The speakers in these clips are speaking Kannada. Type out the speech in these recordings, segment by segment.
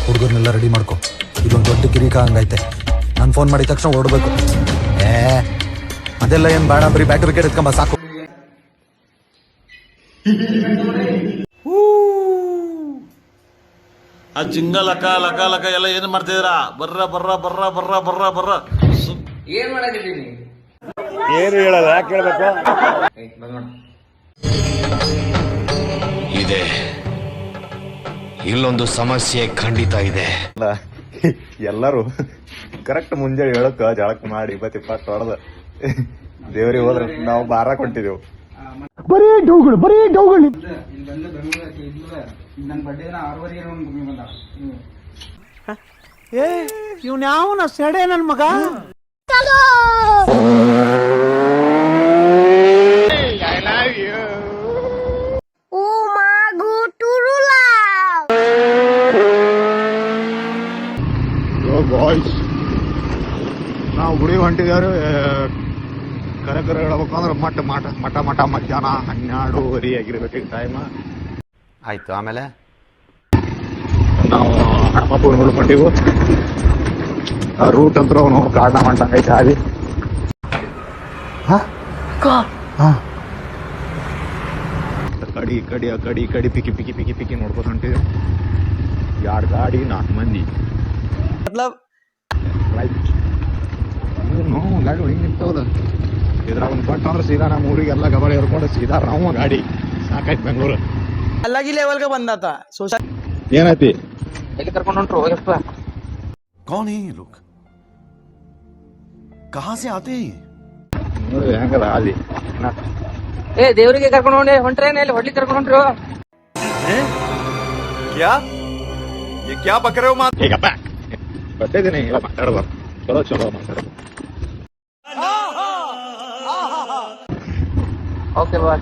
ಹುಡುಗರ್ನೆಲ್ಲ ರೆಡಿ ಮಾಡ್ಕೊ, ಇದೊಂದು ದೊಡ್ಡ ಕಿರಿಕ ಹಂಗೈತೆ. ನಾನು ಫೋನ್ ಮಾಡಿದ ತಕ್ಷಣ ಓಡಬೇಕು. ಅದೆಲ್ಲ ಏನ್ ಬೇಡ, ಬರೀ ಬ್ಯಾಟ್ ವಿಕೆಟ್ ಎತ್ಕೊಂಬ ಸಾಕು. ಆ ಜಿಂಗ ಲಕ ಲಕ ಲಕ ಎಲ್ಲ ಏನ್ ಮಾಡ್ತಿದ್ದೀರಾ? ಬರ್ರ ಬರ್ರ ಬರ್ರ ಬರ್ರ ಬರ್ರ ಬರ್ರ. ಏನ್ ಮಾಡಾಕಿದ್ದೀನಿ? ಏನು ಹೇಳಲ್ಲ, ಯಾಕೆ ಹೇಳ್ಬೇಕು? ಇದೆ, ಇಲ್ಲೊಂದು ಸಮಸ್ಯೆ ಖಂಡಿತ ಇದೆ. ಎಲ್ಲರೂ ಕರೆಕ್ಟ್ ಮುಂಜಾನೆ ಹೇಳಕ್ಕ ಜಳಕ್ ಮಾಡಿ ಇಪ್ಪತ್ತು ಹೊಡೆದ ದೇವ್ರಿಗೆ ಹೋದ್ರೆ ನಾವು ಬಾರ ಕೊಟ್ಟಿದ್ದೆವು. ಬರೀ ಡೌಗಳು. ಇವ್ನ ಯಾವನ ಸೆಡೆ ನನ್ ಮಗ. ನಾವು ಗುಡಿ ಹೊಂಟಿದವ್ರು. ಕರೆ ಹೇಳ್ಬೇಕಂದ್ರೆ ಮಠ ಮಧ್ಯಾಹ್ನ 12:30 ಆಗಿರ್ಬೇಕು ಟೈಮ್. ಆಯ್ತು, ಆಮೇಲೆ ನಾವು ಹಣಮಪ್ಪನ ನೋಡ್ಕೊಂಡಿವು. ರೂಟ್ ಅಂತ ಅವನು ಕಾರಣ ಮಾಡ್ತಂಗೈತೆ ಹಾದಿ. ಕಡಿ ಪಿಕ್ಕಿ ನೋಡ್ಕೊತ ಹೊಂಟಿವಿ. 2 ಗಾಡಿ 4 ಮಂದಿ. ಗಾಡಿ ಹಿಂಗೆ ನಿಂತವಲ್ಲ, ಇದ್ರಾಗ ಒಂದು ಪಟ್ಟು ಅಂದ್ರೆ ಸೀದಾ ನಮ್ಮ ಊರಿಗೆಲ್ಲ ಗಬಾಳಿ ಹರ್ಕೊಂಡು ಸೀದಾ ನಾವು ಗಾಡಿ ಸಾಕಾಯ್ತು ಬೆಂಗಳೂರು. ಅಲ್ಲಾಗಿ ಲೆವೆಲ್ಗೆ ಬಂದಾತ. ಏನೈತಿ ಎಲ್ಲಿ ಕರ್ಕೊಂಡು ಹೊಂಟ್ರು? ಯಪ್ಪ, कौन है ये लोग? कहां से आते हैं? ನೋಡಿ ಹೆಂಗದ ಹಾದಿ. ಏ ದೇವ್ರಿಗೆ ಕರ್ಕೊಂಡು ಹೊಂಟ್ರೇನ? ಇಲ್ಲಿ ಹೊಡ್ಲಿ ಕರ್ಕೊಂಡು ಹೊಂಟ್ರು? क्या ये क्या बक रहे हो? माँ ಈಗಪ್ಪ ಬರ್ತೇನೆ ಇಲ್ಲ ಮಾತಾಡಬಾರ್ದು. ಚಲೋ ಮಾತಾಡೋದು. Okay bye.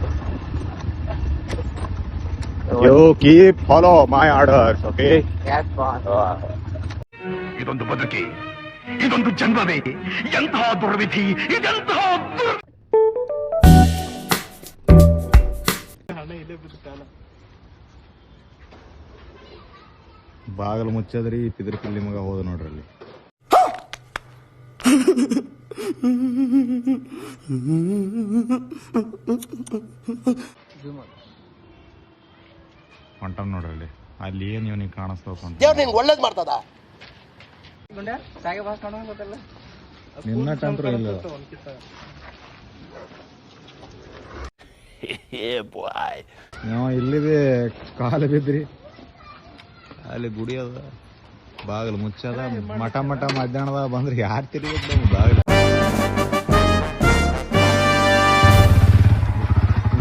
You keep follow my orders. Okay, ಇದೊಂದು ಬದುಕಿ, ಇದೊಂದು ಜನ್ಮವೇ, ಎಂತಹ ದುರ್ವಿಧಿ, ಇದೆಂತಹ ಬಾಗಲು ಮುಚ್ಚದ್ರಿ ಪಿದ್ರ ಪಿಲ್ಲಿ ಮಗ ಹೋದ ನೋಡ್ರಿ ಅಲ್ಲಿ. ಹೊಂಟ ನೋಡ್ರಿ ಅಲ್ಲಿ ಏನ್ ಇವನಿಗೆ ಕಾಣಿಸ್ತಾವ. ಒಳ್ಳೇದ್ ಮಾಡ್ತದ. ನಿನ್ನ ಟಂಟ್ರು ಇಲ್ಲ. ನಾವು ಇಲ್ಲಿದೆ ಕಾಲು ಬಿದ್ರಿ. ಅಲ್ಲಿ ಗುಡಿ ಅದ, ಬಾಗಿಲು ಮುಚ್ಚದ. ಮಠ ಮಧ್ಯಾಹ್ನದ ಬಂದ್ರೆ ಯಾರು ತಿರುಗಿ ಬಾಗಿಲು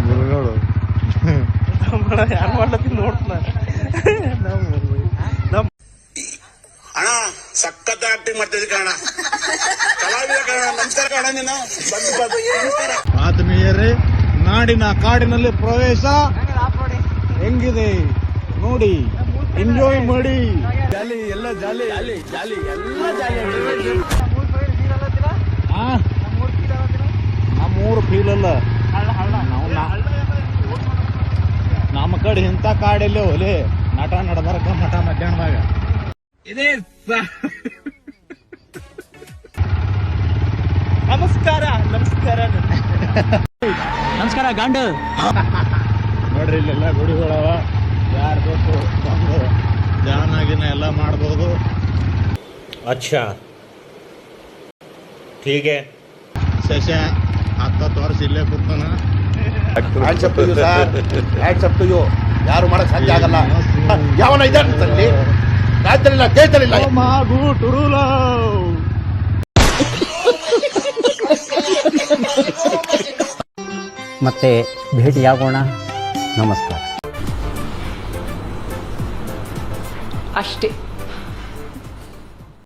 ಗುರುಗಳು ಯಾರು ಮಾಡ್ಲತ್ತೀನಿ ನೋಡ್ತಾನ. ಅಣ್ಣ ಸಖತ್ ಆಕ್ಟಿಂಗ್ ಮಾಡ್ತಿದ್ದೆ ಕಣ, ಕಲಾವಿದ ಕಣ. ನಮಸ್ಕಾರ ಕಣ, ನೀನು ಆತ್ಮೀಯರೇ, ನಾಡಿನ ಕಾಡಿನಲ್ಲಿ ಪ್ರವೇಶ ಹೆಂಗಿದೆ ನೋಡಿ, ಎಂಜಾಯ್ ಮಾಡಿ. ಜಾಲಿ ಎಲ್ಲ ಜಾಲಿ ಜಾಲಿ ಎಲ್ಲ ಜಾಲಿ. ನಮ್ಮೂರು ಫೀಲ್ ಅಲ್ಲ, ನಮ್ಮ ಕಡೆ ಇಂಥ ಕಾಡಿಲ್ಲ ಒಲೆ ನಟ ನಡ್ಬಾರಕ ಮಠ ಮಧ್ಯಾಹ್ನದಾಗ. ನಮಸ್ಕಾರ ಗಂಡು. ನೋಡ್ರಿ ಇಲ್ಲೆಲ್ಲ ಗುಡಿಗಳವ, ಯಾರು ಬೇಕು ಬಂದು ಧ್ಯಾನ ಎಲ್ಲ ಮಾಡ್ಬೋದು. अच्छा ठीक है. ಶಶ 10 ವರ್ಷ ಇಲ್ಲೇ ಕೂತಾನ. ಯಾರು ಮಾಡಕ್ ಸಾಧ್ಯ ಆಗಲ್ಲ. ಯಾವನ ಇದಲ್ಲಿ ರಾಜ್ಯದಲ್ಲಿಲ್ಲ, ದೇಶದಲ್ಲಿಲ್ಲ. ಮತ್ತೆ ಭೇಟಿಯಾಗೋಣ. ನಮಸ್ಕಾರ. ಅಷ್ಟೇ.